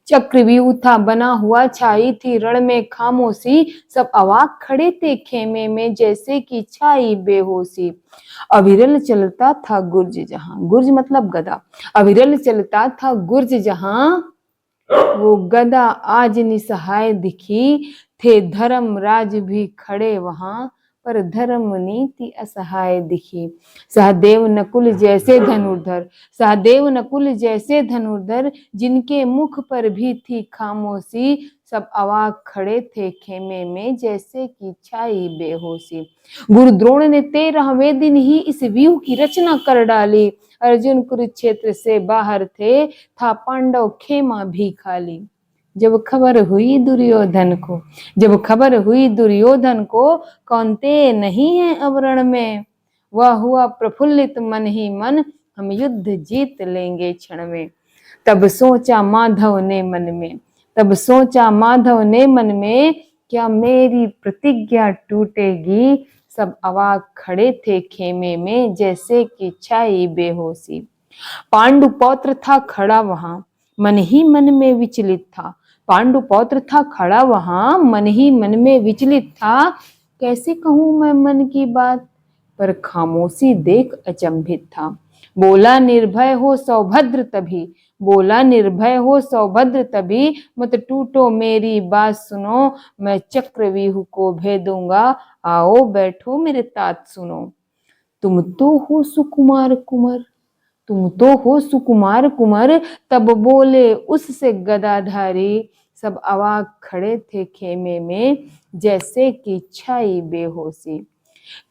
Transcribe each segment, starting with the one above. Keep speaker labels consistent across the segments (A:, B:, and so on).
A: चक्रव्यूह था बना हुआ, छाई थी रण में खामोशी, सब अवाक खड़े थे खेमे में जैसे कि छाई बेहोशी। अविरल चलता था गुर्ज जहां, गुर्ज मतलब गदा, अविरल चलता था गुर्ज जहां, वो गदा आज निसहाय दिखी, थे धर्मराज भी खड़े वहां, पर धर्म नीति असहाय दिखी। सहदेव नकुल जैसे धनुर्धर, सहदेव नकुल जैसे धनुर्धर, जिनके मुख पर भी थी खामोशी, सब अवाक खड़े थे खेमे में जैसे कि छाई बेहोशी। गुरु द्रोण ने 13वें दिन ही इस व्यूह की रचना कर डाली, अर्जुन कुरुक्षेत्र से बाहर थे, था पांडव खेमा भी खाली। जब खबर हुई दुर्योधन को, जब खबर हुई दुर्योधन को, कौनते नहीं है अवरण में, वह हुआ प्रफुल्लित मन ही मन, हम युद्ध जीत लेंगे क्षण में। तब सोचा माधव ने मन में, तब सोचा माधव ने मन में, क्या मेरी प्रतिज्ञा टूटेगी, सब अवाक खड़े थे खेमे में जैसे कि छाई बेहोशी। पांडु पौत्र था खड़ा वहां, मन ही मन में विचलित था, पांडु पौत्र था खड़ा वहां, मन ही मन में विचलित था, कैसे कहूं मैं मन की बात, पर खामोशी देख अचंभित था। बोला निर्भय हो सौभद्र तभी, बोला निर्भय हो सौभद्र तभी, मत टूटो मेरी बात सुनो, मैं चक्रव्यूह को भेदूंगा, आओ बैठो मेरे तात सुनो। तुम तो हो सुकुमार कुंवर, तुम तो हो सुकुमार कुंवर, तब बोले उससे गदाधारी, सब अवाक खड़े थे खेमे में जैसे कि छाई बेहोशी।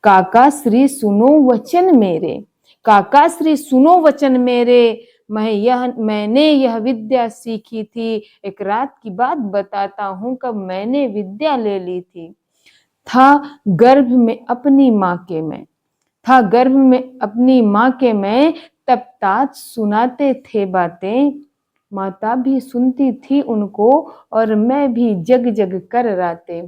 A: काका श्री सुनो वचन मेरे, काका श्री सुनो वचन मेरे, मैंने यह विद्या सीखी थी, एक रात की बात बताता हूं कब मैंने विद्या ले ली थी। था गर्भ में अपनी माँ के मैं, था गर्भ में अपनी माँ के मैं, तब तात सुनाते थे बातें, माता भी सुनती थी उनको और मैं भी जग जग कर राते।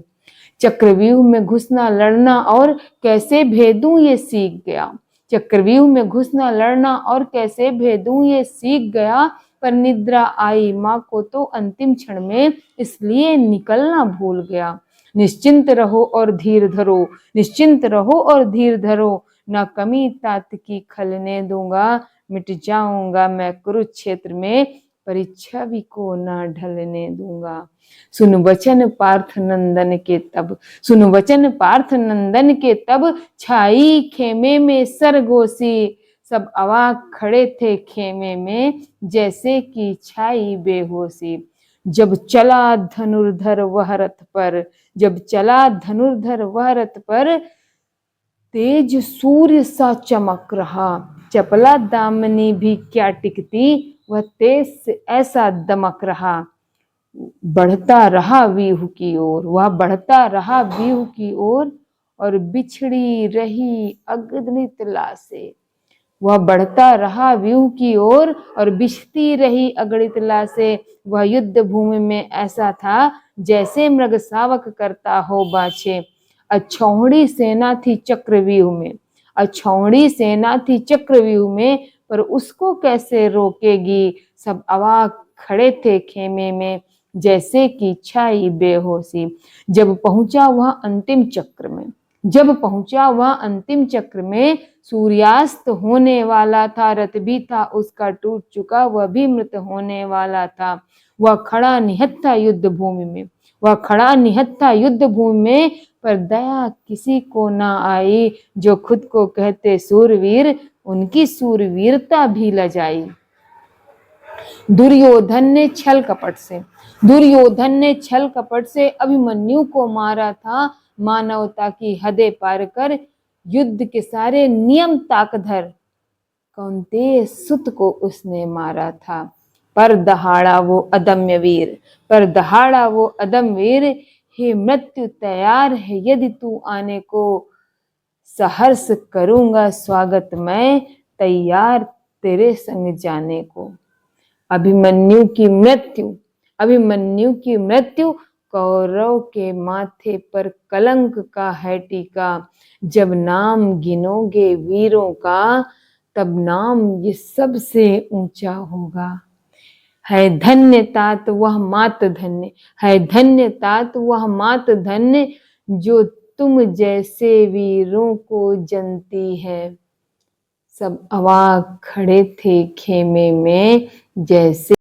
A: चक्रव्यूह में घुसना लड़ना और कैसे भेदूं ये सीख गया, चक्रव्यूह में घुसना लड़ना और कैसे भेदूं ये सीख गया, पर निद्रा आई माँ को तो अंतिम क्षण में, इसलिए निकलना भूल गया। निश्चिंत रहो और धीर धरो, निश्चिंत रहो और धीर धरो, ना कमी तात की खलने दूंगा, मिट जाऊंगा मैं कुरुक्षेत्र में, परीक्षा भी को ना ढलने दूंगा। सुन वचन पार्थ नंदन के तब, सुन वचन पार्थ नंदन के तब, छाई खेमे में सरगोशी, सब अवाक खड़े थे खेमे में जैसे कि छाई बेहोशी। जब चला धनुर्धर वह रथ पर, जब चला धनुर्धर वह रथ पर, तेज सूर्य सा चमक रहा, चपला दामनी भी क्या टिकती, वह तेज से ऐसा दमक रहा। बढ़ता रहा व्यूह की ओर, वह बढ़ता रहा व्यूह की ओर, और बिछड़ी रही अगणित लाशें, वह बढ़ता रहा व्यूह की ओर और बिछती रही अगणित लाशें। वह युद्ध भूमि में ऐसा था जैसे मृग शावक करता हो बाछे। अछौड़ी सेना थी चक्रव्यूह में, अछौड़ी सेना थी चक्रव्यूह में, पर उसको कैसे रोकेगी, सब अवाक खड़े थे खेमे में जैसे कि छाई बेहोशी। जब पहुंचा वह अंतिम चक्र में, जब पहुंचा वह अंतिम चक्र में, सूर्यास्त होने वाला था, रथ भी था उसका टूट चुका, वह भी मृत होने वाला था। वह खड़ा निहत्था युद्ध भूमि में, वह खड़ा निहत्था युद्ध भूमि में, पर दया किसी को ना आई, जो खुद को कहते सूरवीर, उनकी सूरवीरता भी लजाई। दुर्योधन ने छल कपट से, दुर्योधन ने छल कपट से अभिमन्यु को मारा था, मानवता की हदें पार कर युद्ध के सारे नियम ताकधर, कौन्तेय सुत को उसने मारा था। पर दहाड़ा वो अदम्य वीर, पर दहाड़ा वो अदम्य वीर, हे मृत्यु तैयार है यदि तू आने को, सहर्ष करूंगा स्वागत मैं, तैयार तेरे संग जाने को। अभिमन्यु की मृत्यु, अभिमन्यु की मृत्यु कौरव के माथे पर कलंक का है टीका। जब नाम गिनोगे वीरों का, तब नाम ये सबसे ऊंचा होगा। है धन्य तात वह मात धन्य, है धन्य तात वह मात धन्य, जो तुम जैसे वीरों को जनती है। सब अवाक खड़े थे खेमे में, जैसे